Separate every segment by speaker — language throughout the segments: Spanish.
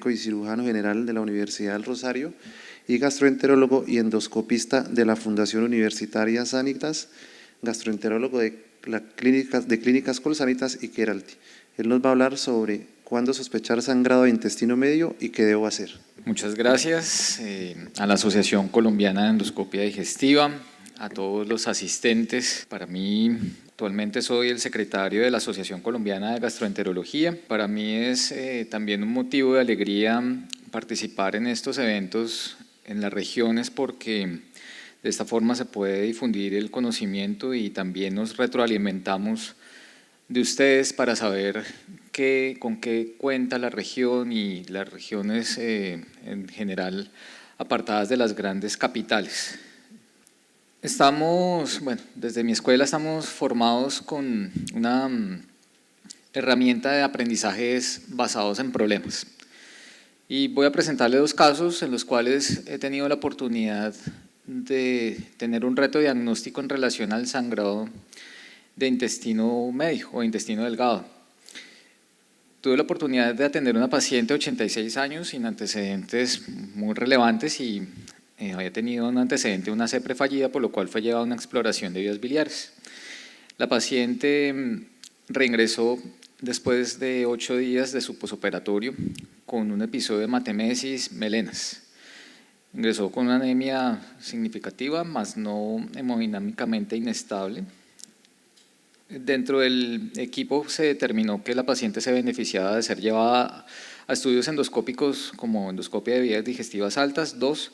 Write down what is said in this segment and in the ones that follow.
Speaker 1: médico y cirujano general de la Universidad del Rosario y gastroenterólogo y endoscopista de la Fundación Universitaria Sanitas, gastroenterólogo de Clínicas Colsanitas y Keralty. Él nos va a hablar sobre cuándo sospechar sangrado de intestino medio y qué debo hacer.
Speaker 2: Muchas gracias a la Asociación Colombiana de Endoscopia Digestiva, a todos los asistentes. Para mí, actualmente soy el secretario de la Asociación Colombiana de Gastroenterología. Para mí es también un motivo de alegría participar en estos eventos en las regiones, porque de esta forma se puede difundir el conocimiento y también nos retroalimentamos de ustedes para saber con qué cuenta la región y las regiones en general apartadas de las grandes capitales. Desde mi escuela estamos formados con una herramienta de aprendizajes basados en problemas. Y voy a presentarle dos casos en los cuales he tenido la oportunidad de tener un reto diagnóstico en relación al sangrado de intestino medio o intestino delgado. Tuve la oportunidad de atender a una paciente de 86 años sin antecedentes muy relevantes y había tenido un antecedente, una sepre fallida, por lo cual fue llevada a una exploración de vías biliares. La paciente reingresó después de 8 días de su posoperatorio con un episodio de hematemesis melenas. Ingresó con una anemia significativa, más no hemodinámicamente inestable. Dentro del equipo se determinó que la paciente se beneficiaba de ser llevada a estudios endoscópicos como endoscopia de vías digestivas altas, 2,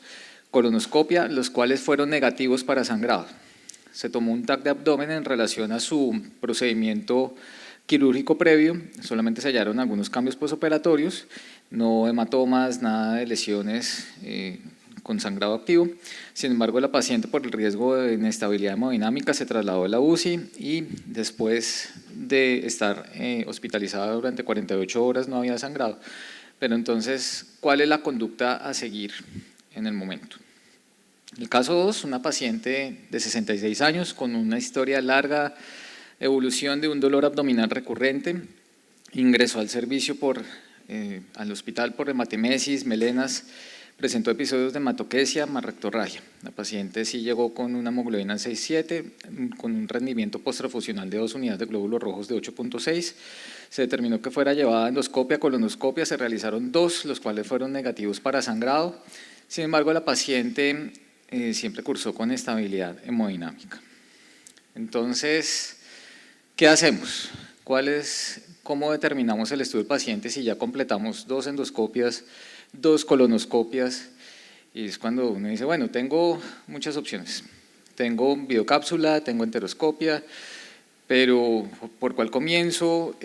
Speaker 2: colonoscopia, los cuales fueron negativos para sangrado. Se tomó un TAC de abdomen en relación a su procedimiento quirúrgico previo, solamente se hallaron algunos cambios postoperatorios, no hematomas, nada de lesiones con sangrado activo. Sin embargo, la paciente, por el riesgo de inestabilidad hemodinámica, se trasladó a la UCI y después de estar hospitalizada durante 48 horas no había sangrado. Pero entonces, ¿cuál es la conducta a seguir en el momento? El caso 2, una paciente de 66 años con una historia larga, evolución de un dolor abdominal recurrente, ingresó al servicio al hospital por hematemesis, melenas, presentó episodios de hematoquesia más rectorragia. La paciente sí llegó con una hemoglobina 6,7, con un rendimiento posttransfusional de 2 unidades de glóbulos rojos de 8,6. Se determinó que fuera llevada a endoscopia, colonoscopia, se realizaron 2, los cuales fueron negativos para sangrado. Sin embargo, la paciente siempre cursó con estabilidad hemodinámica. Entonces, ¿qué hacemos? ¿Cómo determinamos el estudio del paciente si ya completamos 2 endoscopias, 2 colonoscopias? Y es cuando uno dice, bueno, tengo muchas opciones. Tengo videocápsula, tengo enteroscopia, pero ¿por cuál comienzo?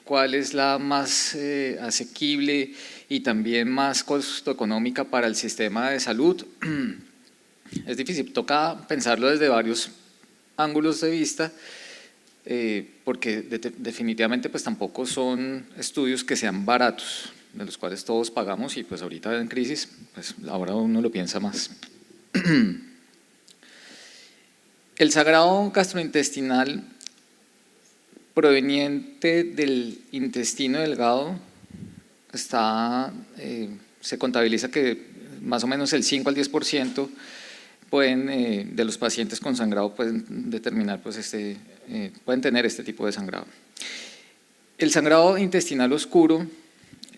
Speaker 2: ¿Cuál es la más asequible y también más costo económica para el sistema de salud? Es difícil, toca pensarlo desde varios ángulos de vista, porque definitivamente pues tampoco son estudios que sean baratos, de los cuales todos pagamos, y pues ahorita en crisis, pues ahora uno lo piensa más. El sangrado gastrointestinal proveniente del intestino delgado se contabiliza que más o menos el 5 al 10% de los pacientes con sangrado pueden determinar, pueden tener este tipo de sangrado. El sangrado intestinal oscuro,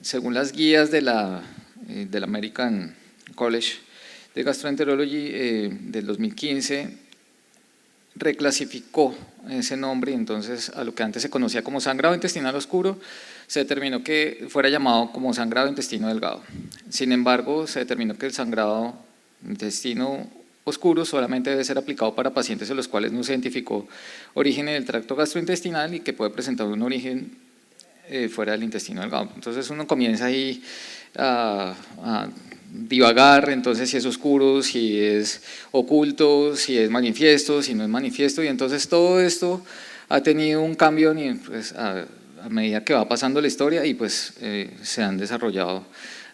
Speaker 2: según las guías del American College de Gastroenterology del 2015, reclasificó ese nombre, y entonces a lo que antes se conocía como sangrado intestinal oscuro se determinó que fuera llamado como sangrado intestino delgado. Sin embargo, se determinó que el sangrado intestino oscuro solamente debe ser aplicado para pacientes en los cuales no se identificó origen en el tracto gastrointestinal y que puede presentar un origen fuera del intestino delgado. Entonces uno comienza ahí a divagar, entonces si es oscuro, si es oculto, si es manifiesto, si no es manifiesto, y entonces todo esto ha tenido un cambio pues, a medida que va pasando la historia, y pues se han desarrollado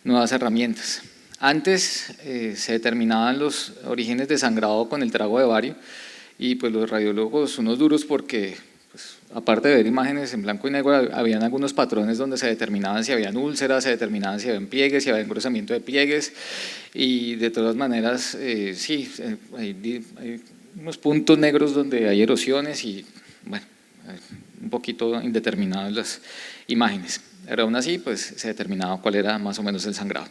Speaker 2: nuevas herramientas. Antes se determinaban los orígenes de sangrado con el trago de bario, y pues los radiólogos, unos duros porque pues, aparte de ver imágenes en blanco y negro, habían algunos patrones donde se determinaban si habían úlceras, se determinaban si habían pliegues, si había engrosamiento de pliegues, y de todas maneras, sí, hay unos puntos negros donde hay erosiones y, bueno, un poquito indeterminadas las imágenes. Pero aún así, pues se determinaba cuál era más o menos el sangrado.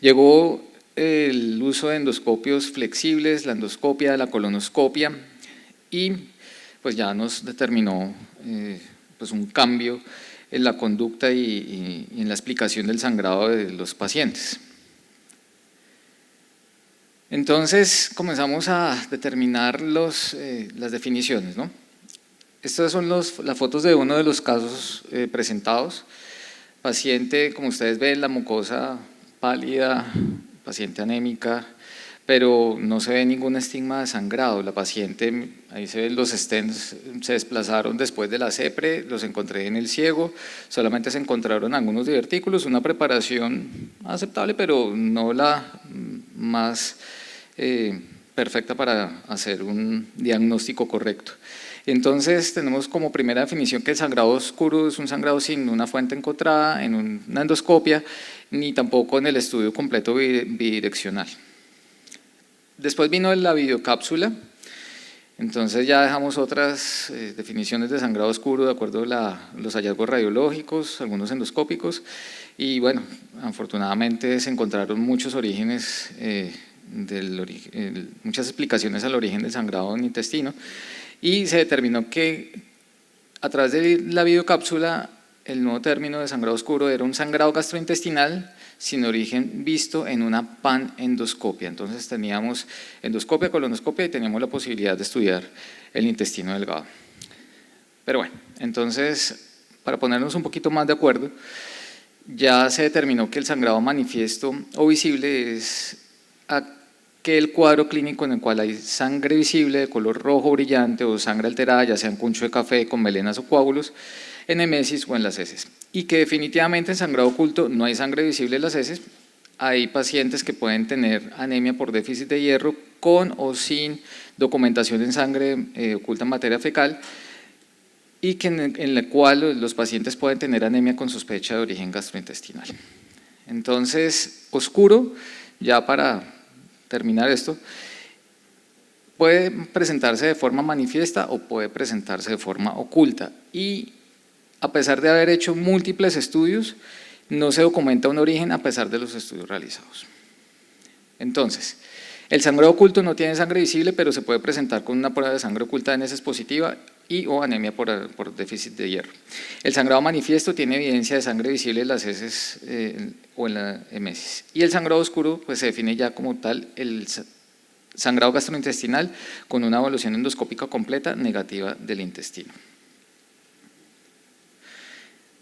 Speaker 2: Llegó el uso de endoscopios flexibles, la endoscopia, la colonoscopia, y pues ya nos determinó pues un cambio en la conducta y en la explicación del sangrado de los pacientes. Entonces comenzamos a determinar las definiciones, ¿no? Estas son las fotos de uno de los casos presentados. Paciente, como ustedes ven, la mucosa pálida, paciente anémica, pero no se ve ningún estigma de sangrado. La paciente, ahí se ven los stents, se desplazaron después de la CEPRE, los encontré en el ciego, solamente se encontraron algunos divertículos, una preparación aceptable, pero no la más perfecta para hacer un diagnóstico correcto. Entonces tenemos como primera definición que el sangrado oscuro es un sangrado sin una fuente encontrada en una endoscopia, ni tampoco en el estudio completo bidireccional. Después vino la videocápsula, entonces ya dejamos otras definiciones de sangrado oscuro de acuerdo a los hallazgos radiológicos, algunos endoscópicos, y bueno, afortunadamente se encontraron muchos orígenes, muchas explicaciones al origen del sangrado en intestino, y se determinó que a través de la videocápsula el nuevo término de sangrado oscuro era un sangrado gastrointestinal sin origen visto en una panendoscopia. Entonces teníamos endoscopia, colonoscopia y teníamos la posibilidad de estudiar el intestino delgado. Pero bueno, entonces para ponernos un poquito más de acuerdo, ya se determinó que el sangrado manifiesto o visible es aquel cuadro clínico en el cual hay sangre visible de color rojo brillante o sangre alterada, ya sea en cuncho de café con melenas o coágulos, en emesis o en las heces, y que definitivamente en sangrado oculto no hay sangre visible en las heces. Hay pacientes que pueden tener anemia por déficit de hierro con o sin documentación en sangre oculta en materia fecal, y que en la cual los pacientes pueden tener anemia con sospecha de origen gastrointestinal. Entonces, oscuro, ya para terminar esto, puede presentarse de forma manifiesta o puede presentarse de forma oculta, y a pesar de haber hecho múltiples estudios, no se documenta un origen a pesar de los estudios realizados. Entonces, el sangrado oculto no tiene sangre visible, pero se puede presentar con una prueba de sangre oculta en heces positiva y o anemia por déficit de hierro. El sangrado manifiesto tiene evidencia de sangre visible en las heces o en la emesis. Y el sangrado oscuro pues, se define ya como tal el sangrado gastrointestinal con una evaluación endoscópica completa negativa del intestino.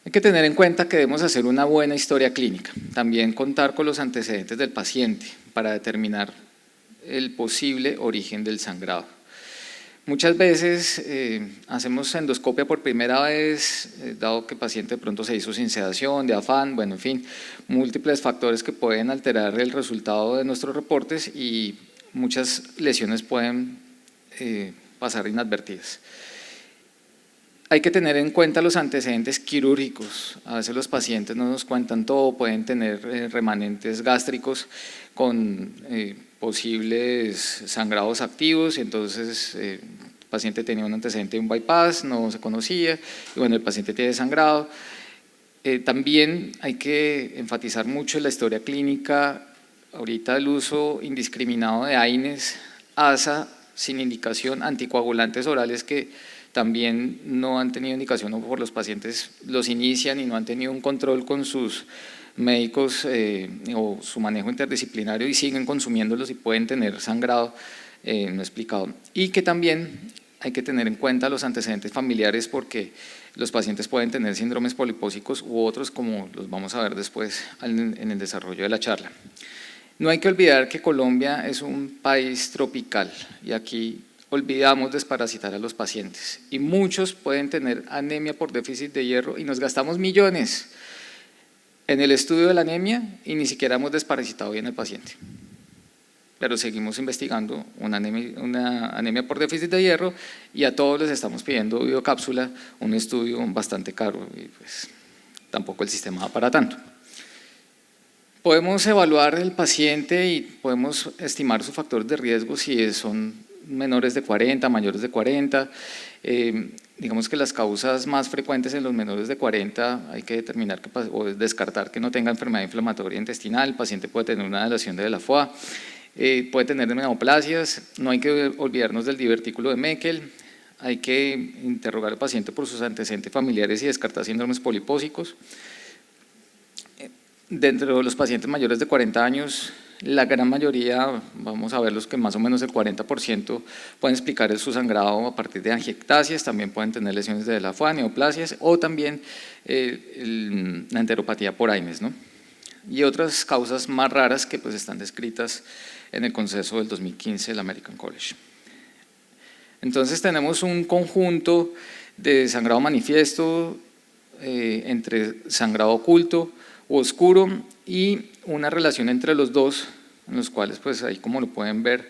Speaker 2: Hay que tener en cuenta que debemos hacer una buena historia clínica, también contar con los antecedentes del paciente para determinar el posible origen del sangrado. Muchas veces hacemos endoscopia por primera vez, dado que el paciente de pronto se hizo sin sedación, de afán, bueno, en fin, múltiples factores que pueden alterar el resultado de nuestros reportes y muchas lesiones pueden pasar inadvertidas. Hay que tener en cuenta los antecedentes quirúrgicos. A veces los pacientes no nos cuentan todo, pueden tener remanentes gástricos con posibles sangrados activos, y entonces el paciente tenía un antecedente de un bypass, no se conocía, y bueno, el paciente tiene sangrado. También hay que enfatizar mucho en la historia clínica, ahorita el uso indiscriminado de AINES, ASA, sin indicación, anticoagulantes orales que también no han tenido indicación o por los pacientes los inician y no han tenido un control con sus médicos o su manejo interdisciplinario y siguen consumiéndolos y pueden tener sangrado no explicado. Y que también hay que tener en cuenta los antecedentes familiares porque los pacientes pueden tener síndromes polipósicos u otros como los vamos a ver después en el desarrollo de la charla. No hay que olvidar que Colombia es un país tropical y aquí olvidamos desparasitar a los pacientes y muchos pueden tener anemia por déficit de hierro y nos gastamos millones en el estudio de la anemia y ni siquiera hemos desparasitado bien al paciente. pero seguimos investigando una anemia por déficit de hierro y a todos les estamos pidiendo videocápsula, un estudio bastante caro y pues tampoco el sistema da para tanto. Podemos evaluar el paciente y podemos estimar sus factores de riesgo si son menores de 40, mayores de 40. Digamos que las causas más frecuentes en los menores de 40 hay que determinar o descartar que no tenga enfermedad inflamatoria intestinal. El paciente puede tener una dilatación de la foie, puede tener neoplasias, no hay que olvidarnos del divertículo de Meckel. Hay que interrogar al paciente por sus antecedentes familiares y descartar síndromes polipósicos. Dentro de los pacientes mayores de 40 años, la gran mayoría, vamos a ver los que más o menos el 40% pueden explicar su sangrado a partir de angiectasias, también pueden tener lesiones de la foie, neoplasias o también la enteropatía por Ames, ¿no? Y otras causas más raras que pues están descritas en el consenso del 2015 del American College. Entonces tenemos un conjunto de sangrado manifiesto entre sangrado oculto u oscuro y una relación entre los dos, en los cuales pues ahí como lo pueden ver,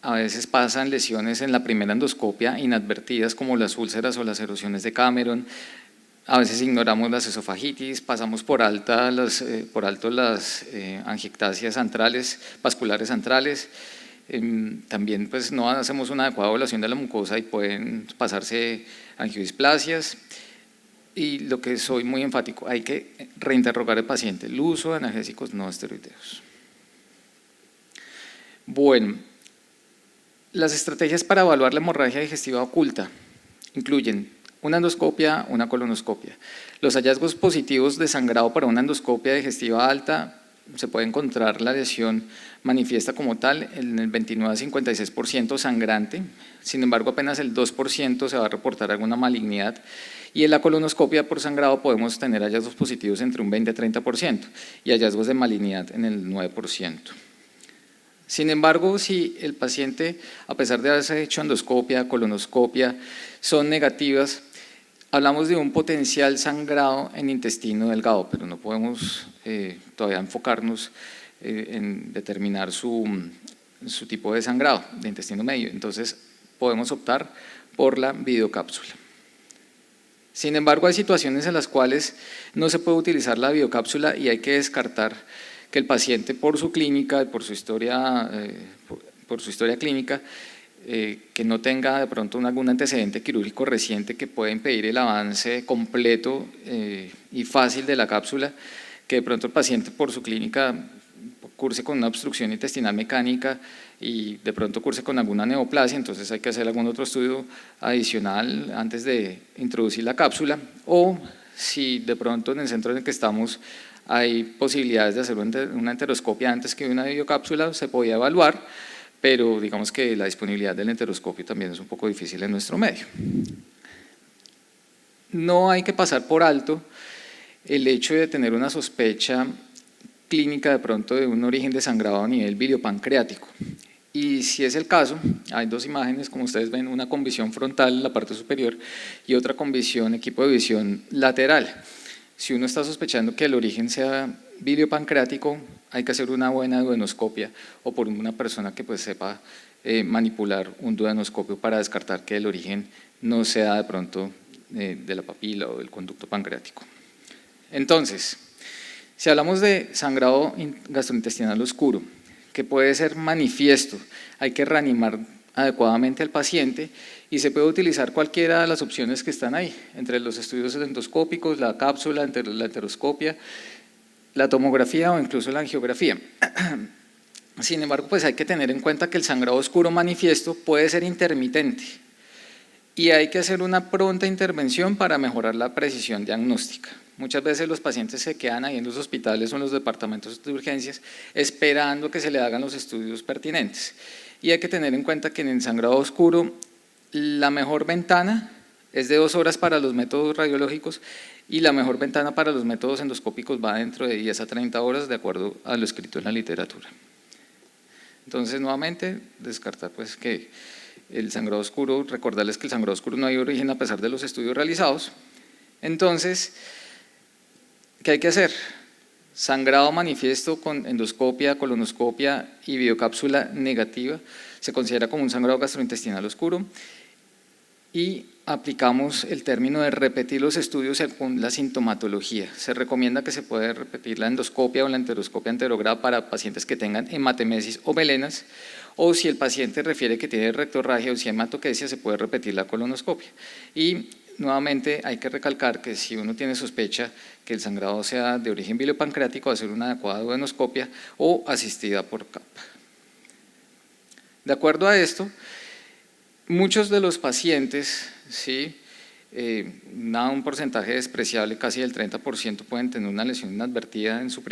Speaker 2: a veces pasan lesiones en la primera endoscopia inadvertidas como las úlceras o las erosiones de Cameron. A veces ignoramos las esofagitis, pasamos por alto las angiectasias antrales, vasculares antrales. También pues no hacemos una adecuada evaluación de la mucosa y pueden pasarse angiodisplasias. Y lo que soy muy enfático, hay que reinterrogar al paciente, el uso de analgésicos no esteroideos. Bueno, las estrategias para evaluar la hemorragia digestiva oculta incluyen una endoscopia, una colonoscopia. Los hallazgos positivos de sangrado para una endoscopia digestiva alta se puede encontrar la lesión manifiesta como tal en el 29 a 56% sangrante, sin embargo apenas el 2% se va a reportar alguna malignidad y en la colonoscopia por sangrado podemos tener hallazgos positivos entre un 20 a 30% y hallazgos de malignidad en el 9%. Sin embargo, si el paciente, a pesar de haberse hecho endoscopia, colonoscopia, son negativas, hablamos de un potencial sangrado en intestino delgado, pero no podemos todavía enfocarnos en determinar su tipo de sangrado de intestino medio. Entonces, podemos optar por la videocápsula. Sin embargo, hay situaciones en las cuales no se puede utilizar la videocápsula y hay que descartar que el paciente por su clínica, por su historia clínica, que no tenga de pronto algún antecedente quirúrgico reciente que pueda impedir el avance completo y fácil de la cápsula, que de pronto el paciente por su clínica curse con una obstrucción intestinal mecánica y de pronto curse con alguna neoplasia, entonces hay que hacer algún otro estudio adicional antes de introducir la cápsula, o si de pronto en el centro en el que estamos hay posibilidades de hacer una enteroscopia antes que una videocápsula, se podía evaluar, pero digamos que la disponibilidad del enteroscopio también es un poco difícil en nuestro medio. No hay que pasar por alto el hecho de tener una sospecha clínica de pronto de un origen de sangrado a nivel biliopancreático. Y si es el caso, hay dos imágenes, como ustedes ven, una con visión frontal en la parte superior y otra con visión, equipo de visión lateral. Si uno está sospechando que el origen sea biliopancreático, hay que hacer una buena duodenoscopia o por una persona que pues sepa manipular un duodenoscopio para descartar que el origen no sea de pronto de la papila o del conducto pancreático. Entonces, si hablamos de sangrado gastrointestinal oscuro, que puede ser manifiesto, hay que reanimar adecuadamente al paciente y se puede utilizar cualquiera de las opciones que están ahí, entre los estudios endoscópicos, la cápsula, la enteroscopia, la tomografía o incluso la angiografía. Sin embargo, pues hay que tener en cuenta que el sangrado oscuro manifiesto puede ser intermitente y hay que hacer una pronta intervención para mejorar la precisión diagnóstica. Muchas veces los pacientes se quedan ahí en los hospitales o en los departamentos de urgencias esperando que se le hagan los estudios pertinentes. Y hay que tener en cuenta que en el sangrado oscuro la mejor ventana es de 2 horas para los métodos radiológicos y la mejor ventana para los métodos endoscópicos va dentro de 10 a 30 horas de acuerdo a lo escrito en la literatura. Entonces, nuevamente, descartar pues que el sangrado oscuro, recordarles que el sangrado oscuro no hay origen a pesar de los estudios realizados. Entonces, ¿qué hay que hacer? sangrado manifiesto con endoscopia, colonoscopia y biocápsula negativa se considera como un sangrado gastrointestinal oscuro, y aplicamos el término de repetir los estudios según la sintomatología. Se recomienda que se puede repetir la endoscopia o la enteroscopia anterograda para pacientes que tengan hematemesis o melenas, o si el paciente refiere que tiene rectorragia o si hay hematoquesia, se puede repetir la colonoscopia. Y nuevamente hay que recalcar que si uno tiene sospecha que el sangrado sea de origen biliopancreático, hacer una adecuada duodenoscopia o asistida por CAP. De acuerdo a esto, muchos de los pacientes, ¿sí? Un porcentaje despreciable, casi del 30%, pueden tener una lesión inadvertida en su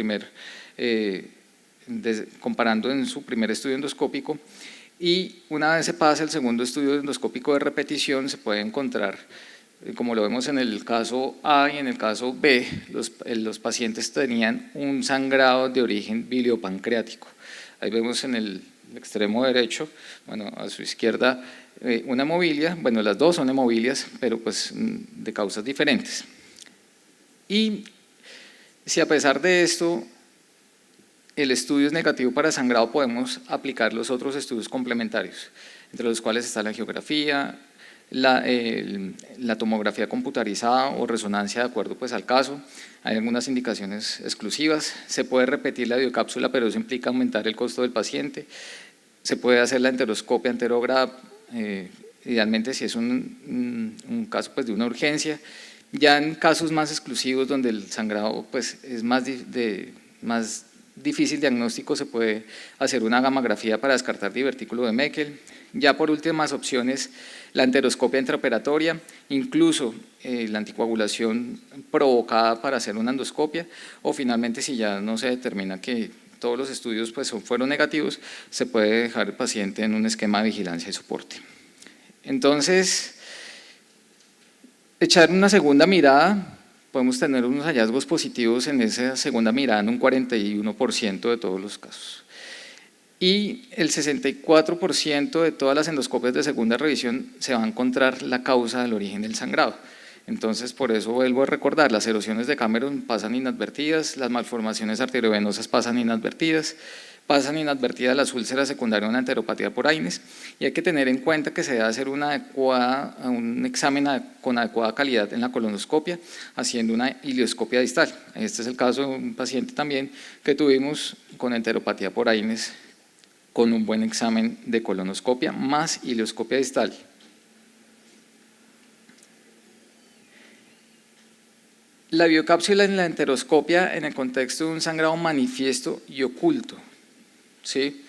Speaker 2: comparando en su primer estudio endoscópico, y una vez se pasa el segundo estudio endoscópico de repetición, se puede encontrar, como lo vemos en el caso A y en el caso B, los pacientes tenían un sangrado de origen biliopancreático. Ahí vemos en el extremo derecho, bueno, a su izquierda, una hemofilia, bueno, las dos son hemofilias, pero pues de causas diferentes. Y si a pesar de esto el estudio es negativo para sangrado, podemos aplicar los otros estudios complementarios, entre los cuales está la angiografía, la tomografía computarizada o resonancia de acuerdo pues al caso. Hay algunas indicaciones exclusivas, se puede repetir la biocápsula, pero eso implica aumentar el costo del paciente. Se puede hacer la enteroscopia anterógrada, idealmente si es un caso pues de una urgencia. Ya en casos más exclusivos donde el sangrado pues es más difícil diagnóstico, se puede hacer una gammagrafía para descartar divertículo de Meckel. Ya por últimas opciones, la enteroscopia intraoperatoria, incluso la anticoagulación provocada para hacer una endoscopia, o finalmente si ya no se determina que todos los estudios pues fueron negativos, se puede dejar el paciente en un esquema de vigilancia y soporte. Entonces, echar una segunda mirada, podemos tener unos hallazgos positivos en esa segunda mirada en un 41% de todos los casos. Y el 64% de todas las endoscopias de segunda revisión se va a encontrar la causa del origen del sangrado. Entonces, por eso vuelvo a recordar, las erosiones de Cameron pasan inadvertidas, las malformaciones arteriovenosas pasan inadvertidas las úlceras secundarias a una enteropatía por Aines, y hay que tener en cuenta que se debe hacer un examen con adecuada calidad en la colonoscopia, haciendo una ilioscopia distal. Este es el caso de un paciente también que tuvimos con enteropatía por Aines, con un buen examen de colonoscopia más ilioscopia distal. La biocápsula en la enteroscopia en el contexto de un sangrado manifiesto y oculto, ¿sí?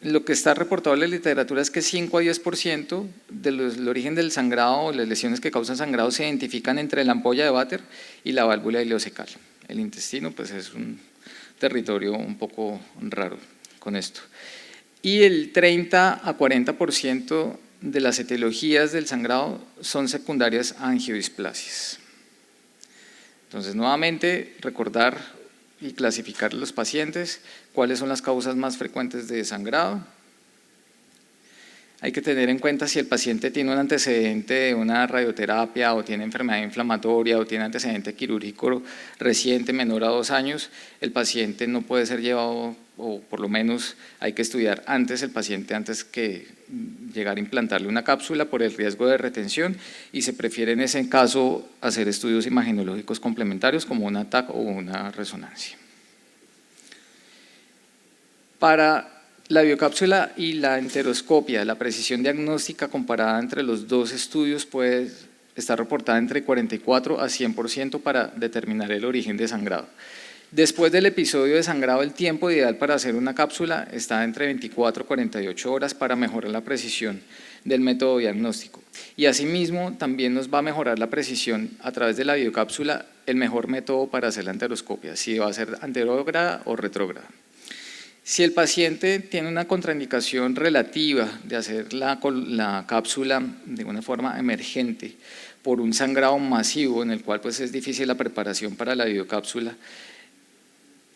Speaker 2: Lo que está reportado en la literatura es que 5 a 10% del origen del sangrado o las lesiones que causan sangrado se identifican entre la ampolla de Vater y la válvula ileocecal. El intestino pues es un territorio un poco raro con esto. Y el 30 a 40% de las etiologías del sangrado son secundarias a angiodisplasias. Entonces, nuevamente, recordar y clasificar a los pacientes, cuáles son las causas más frecuentes de sangrado. Hay que tener en cuenta si el paciente tiene un antecedente de una radioterapia o tiene enfermedad inflamatoria o tiene antecedente quirúrgico reciente menor a 2 años, el paciente no puede ser llevado, o por lo menos hay que estudiar antes el paciente antes que llegar a implantarle una cápsula por el riesgo de retención, y se prefiere en ese caso hacer estudios imagenológicos complementarios como una TAC o una resonancia. Para la biocápsula y la enteroscopia, la precisión diagnóstica comparada entre los dos estudios puede estar reportada entre 44 a 100% para determinar el origen de sangrado. Después del episodio de sangrado, el tiempo ideal para hacer una cápsula está entre 24 a 48 horas para mejorar la precisión del método diagnóstico. Y asimismo también nos va a mejorar la precisión a través de la biocápsula el mejor método para hacer la enteroscopia, si va a ser anterógrada o retrógrada. Si el paciente tiene una contraindicación relativa de hacer la cápsula de una forma emergente por un sangrado masivo en el cual pues es difícil la preparación para la biocápsula,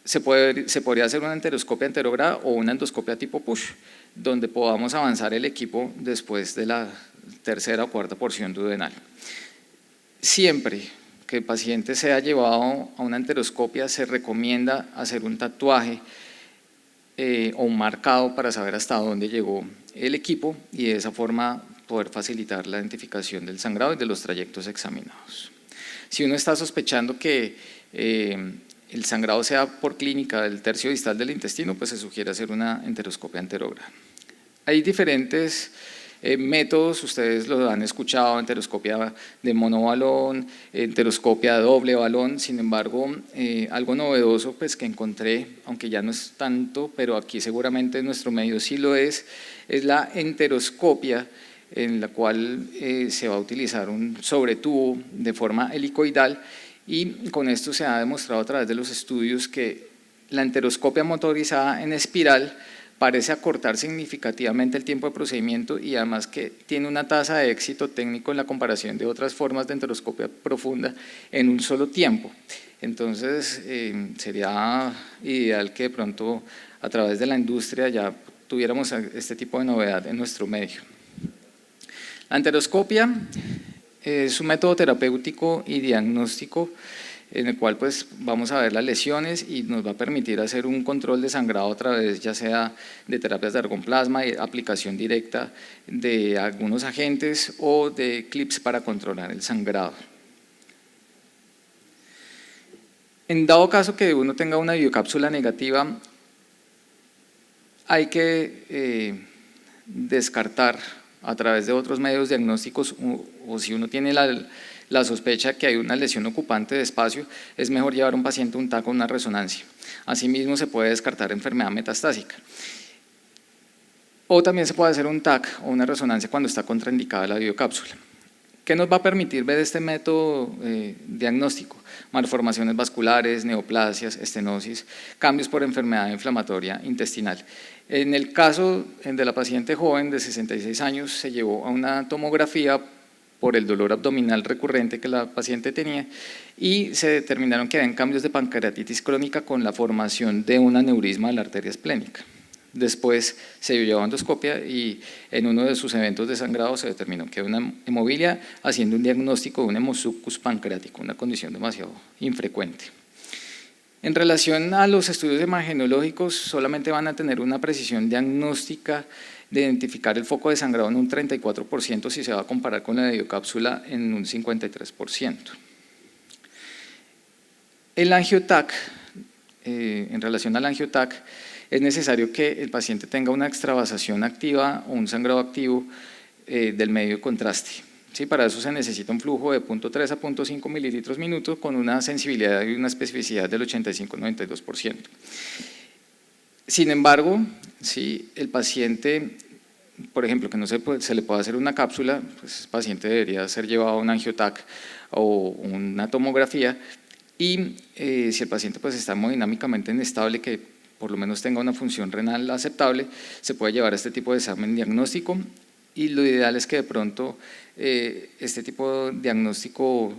Speaker 2: se podría hacer una enteroscopia anterógrada o una endoscopia tipo push, donde podamos avanzar el equipo después de la tercera o cuarta porción duodenal. Siempre, que el paciente sea llevado a una enteroscopia, se recomienda hacer un tatuaje o un marcado para saber hasta dónde llegó el equipo y de esa forma poder facilitar la identificación del sangrado y de los trayectos examinados. Si uno está sospechando que el sangrado sea por clínica del tercio distal del intestino, pues se sugiere hacer una enteroscopia anterógrada. Hay diferentes métodos, ustedes lo han escuchado, enteroscopia de monobalón, enteroscopia de doble balón. Sin embargo, algo novedoso pues, que encontré, aunque ya no es tanto, pero aquí seguramente en nuestro medio sí lo es la enteroscopia, en la cual se va a utilizar un sobretubo de forma helicoidal, y con esto se ha demostrado a través de los estudios que la enteroscopia motorizada en espiral parece acortar significativamente el tiempo de procedimiento y además que tiene una tasa de éxito técnico en la comparación de otras formas de enteroscopia profunda en un solo tiempo. Entonces sería ideal que de pronto a través de la industria ya tuviéramos este tipo de novedad en nuestro medio. La enteroscopia es un método terapéutico y diagnóstico en el cual pues vamos a ver las lesiones y nos va a permitir hacer un control de sangrado a través ya sea de terapias de argoplasma y aplicación directa de algunos agentes o de clips para controlar el sangrado. En dado caso que uno tenga una biocápsula negativa, hay que descartar a través de otros medios diagnósticos o si uno tiene la sospecha que hay una lesión ocupante de espacio, es mejor llevar a un paciente un TAC o una resonancia. Asimismo, se puede descartar enfermedad metastásica. O también se puede hacer un TAC o una resonancia cuando está contraindicada la biocápsula. ¿Qué nos va a permitir ver este método diagnóstico? Malformaciones vasculares, neoplasias, estenosis, cambios por enfermedad inflamatoria intestinal. En el caso de la paciente joven de 66 años, se llevó a una tomografía por el dolor abdominal recurrente que la paciente tenía y se determinaron que habían cambios de pancreatitis crónica con la formación de un aneurisma de la arteria esplénica. Después se llevó a endoscopia y en uno de sus eventos de sangrado se determinó que había una hemobilia, haciendo un diagnóstico de un hemosucus pancreático, una condición demasiado infrecuente. En relación a los estudios imagenológicos, solamente van a tener una precisión diagnóstica de identificar el foco de sangrado en un 34% si se va a comparar con la biocápsula en un 53%. El angiotac, en relación al angiotac, es necesario que el paciente tenga una extravasación activa o un sangrado activo del medio de contraste. ¿Sí? Para eso se necesita un flujo de 0.3 a 0.5 mililitros minuto con una sensibilidad y una especificidad del 85-92%. Sin embargo, si el paciente, por ejemplo, que no se le puede hacer una cápsula, pues el paciente debería ser llevado a un angiotac o una tomografía y si el paciente pues está hemodinámicamente inestable, que por lo menos tenga una función renal aceptable, se puede llevar a este tipo de examen diagnóstico y lo ideal es que de pronto este tipo de diagnóstico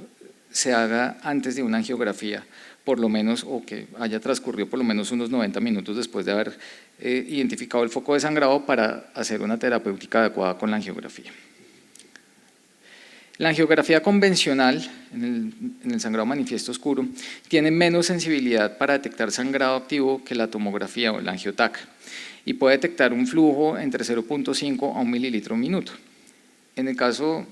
Speaker 2: se haga antes de una angiografía, por lo menos, o que haya transcurrido por lo menos unos 90 minutos después de haber identificado el foco de sangrado para hacer una terapéutica adecuada con la angiografía. La angiografía convencional, en el sangrado manifiesto oscuro, tiene menos sensibilidad para detectar sangrado activo que la tomografía o el angiotac y puede detectar un flujo entre 0.5 a 1 mililitro minuto. En el caso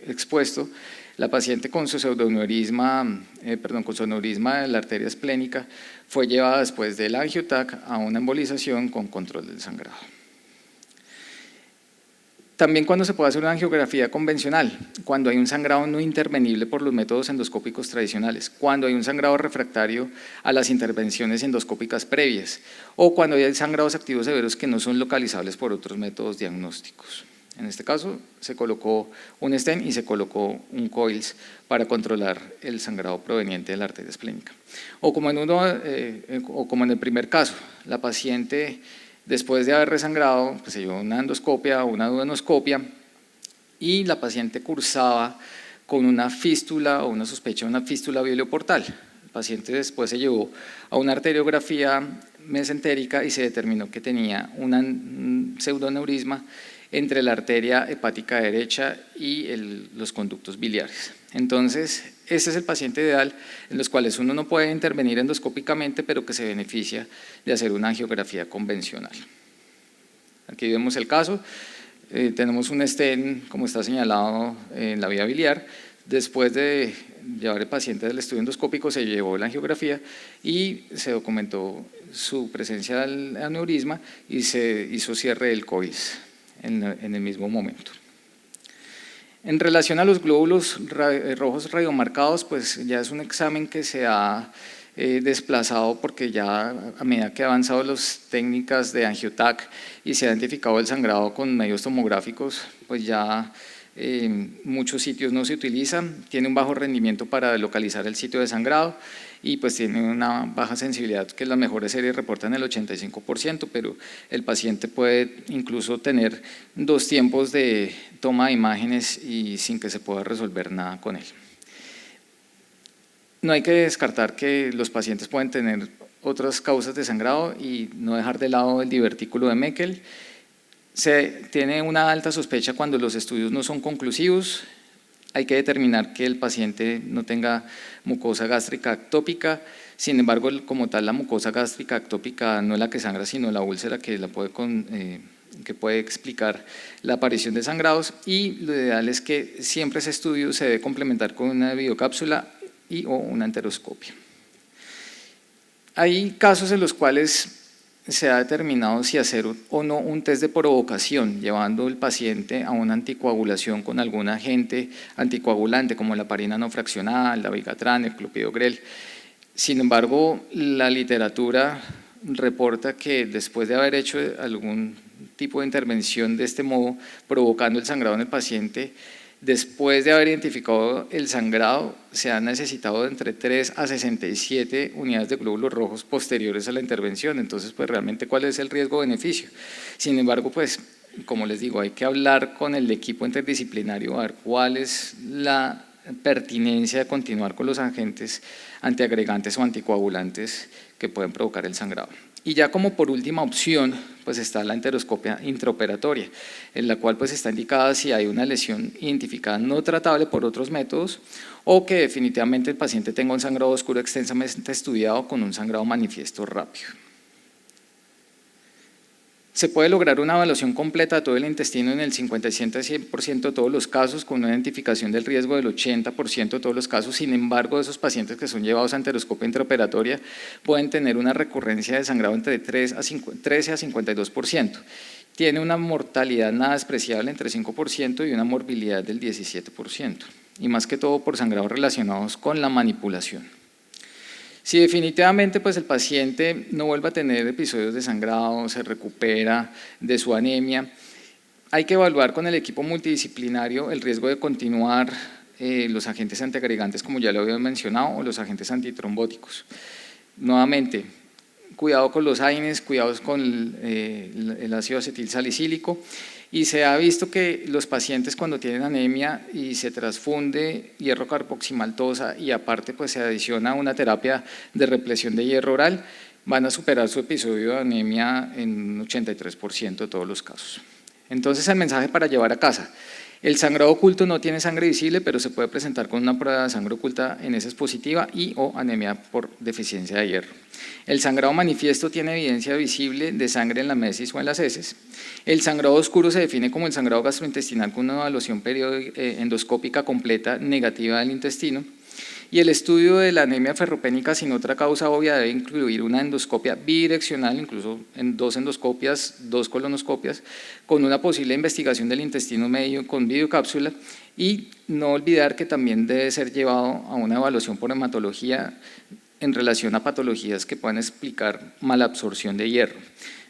Speaker 2: expuesto, la paciente con su pseudoneurisma, con su aneurisma de la arteria esplénica fue llevada después del angiotac a una embolización con control del sangrado. También cuando se puede hacer una angiografía convencional, cuando hay un sangrado no intervenible por los métodos endoscópicos tradicionales, cuando hay un sangrado refractario a las intervenciones endoscópicas previas o cuando hay sangrados activos severos que no son localizables por otros métodos diagnósticos. En este caso se colocó un stent y se colocó un coils para controlar el sangrado proveniente de la arteria esplénica. O como en el primer caso, la paciente después de haber resangrado, pues se llevó una endoscopia o una duodenoscopia y la paciente cursaba con una fístula o una sospecha de una fístula bilioportal. El paciente después se llevó a una arteriografía mesentérica y se determinó que tenía un pseudoneurisma entre la arteria hepática derecha y los conductos biliares. Entonces, ese es el paciente ideal en los cuales uno no puede intervenir endoscópicamente, pero que se beneficia de hacer una angiografía convencional. Aquí vemos el caso, tenemos un stent, como está señalado, en la vía biliar. Después de llevar el paciente del estudio endoscópico, se llevó la angiografía y se documentó su presencia del aneurisma y se hizo cierre del COIS en el mismo momento. En relación a los glóbulos rojos radiomarcados, pues ya es un examen que se ha desplazado porque ya a medida que han avanzado las técnicas de angiotac y se ha identificado el sangrado con medios tomográficos, pues ya muchos sitios no se utilizan, tiene un bajo rendimiento para localizar el sitio de sangrado y pues tiene una baja sensibilidad que las mejores series reportan el 85%, pero el paciente puede incluso tener 2 tiempos de toma de imágenes y sin que se pueda resolver nada con él. No hay que descartar que los pacientes pueden tener otras causas de sangrado y no dejar de lado el divertículo de Meckel. Se tiene una alta sospecha cuando los estudios no son conclusivos. Hay que determinar que el paciente no tenga mucosa gástrica ectópica. Sin embargo, como tal, la mucosa gástrica ectópica no es la que sangra, sino la úlcera que puede explicar la aparición de sangrados, y lo ideal es que siempre ese estudio se debe complementar con una videocápsula y o una enteroscopia. Hay casos en los cuales se ha determinado si hacer o no un test de provocación, llevando el paciente a una anticoagulación con algún agente anticoagulante como la heparina no fraccionada, el dabigatran, el clopidogrel. Sin embargo, la literatura reporta que después de haber hecho algún tipo de intervención de este modo, provocando el sangrado en el paciente, después de haber identificado el sangrado, se han necesitado entre 3 a 67 unidades de glóbulos rojos posteriores a la intervención. Entonces, pues realmente, ¿cuál es el riesgo-beneficio? Sin embargo, pues, como les digo, hay que hablar con el equipo interdisciplinario a ver cuál es la pertinencia de continuar con los agentes antiagregantes o anticoagulantes que pueden provocar el sangrado. Y ya como por última opción, pues está la enteroscopia intraoperatoria, en la cual pues está indicada si hay una lesión identificada no tratable por otros métodos o que definitivamente el paciente tenga un sangrado oscuro extensamente estudiado con un sangrado manifiesto rápido. Se puede lograr una evaluación completa de todo el intestino en el 57 a 100% de todos los casos, con una identificación del riesgo del 80% de todos los casos. Sin embargo, esos pacientes que son llevados a enteroscopia intraoperatoria pueden tener una recurrencia de sangrado entre 13 a 52%. Tiene una mortalidad nada despreciable entre 5% y una morbilidad del 17%, y más que todo por sangrados relacionados con la manipulación. Si definitivamente pues el paciente no vuelve a tener episodios de sangrado, se recupera de su anemia, hay que evaluar con el equipo multidisciplinario el riesgo de continuar los agentes antiagregantes, como ya lo había mencionado, o los agentes antitrombóticos. Nuevamente, cuidado con los AINES, cuidados con el ácido acetilsalicílico, y se ha visto que los pacientes cuando tienen anemia y se transfunde hierro carboximaltosa y aparte pues se adiciona una terapia de represión de hierro oral, van a superar su episodio de anemia en un 83% de todos los casos. Entonces, el mensaje para llevar a casa: el sangrado oculto no tiene sangre visible, pero se puede presentar con una prueba de sangre oculta en heces positiva y o anemia por deficiencia de hierro. El sangrado manifiesto tiene evidencia visible de sangre en la mesis o en las heces. El sangrado oscuro se define como el sangrado gastrointestinal con una evaluación endoscópica completa negativa del intestino. Y el estudio de la anemia ferropénica sin otra causa obvia debe incluir una endoscopia bidireccional, incluso en 2 endoscopias, 2 colonoscopias, con una posible investigación del intestino medio con videocápsula, y no olvidar que también debe ser llevado a una evaluación por hematología en relación a patologías que puedan explicar malabsorción de hierro.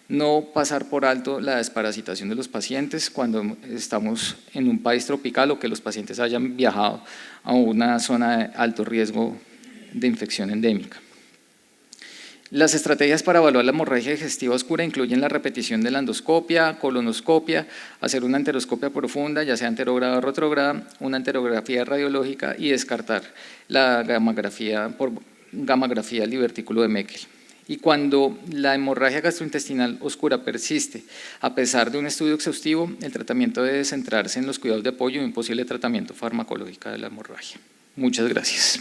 Speaker 2: No pasar por alto la desparasitación de los pacientes cuando estamos en un país tropical o que los pacientes hayan viajado a una zona de alto riesgo de infección endémica. Las estrategias para evaluar la hemorragia digestiva oscura incluyen la repetición de la endoscopia, colonoscopia, hacer una enteroscopia profunda, ya sea anterograda o retrograda, una enterografía radiológica y descartar la gamografía por gamografía del divertículo de Meckel. Y cuando la hemorragia gastrointestinal oscura persiste, a pesar de un estudio exhaustivo, el tratamiento debe centrarse en los cuidados de apoyo y un posible tratamiento farmacológico de la hemorragia. Muchas gracias.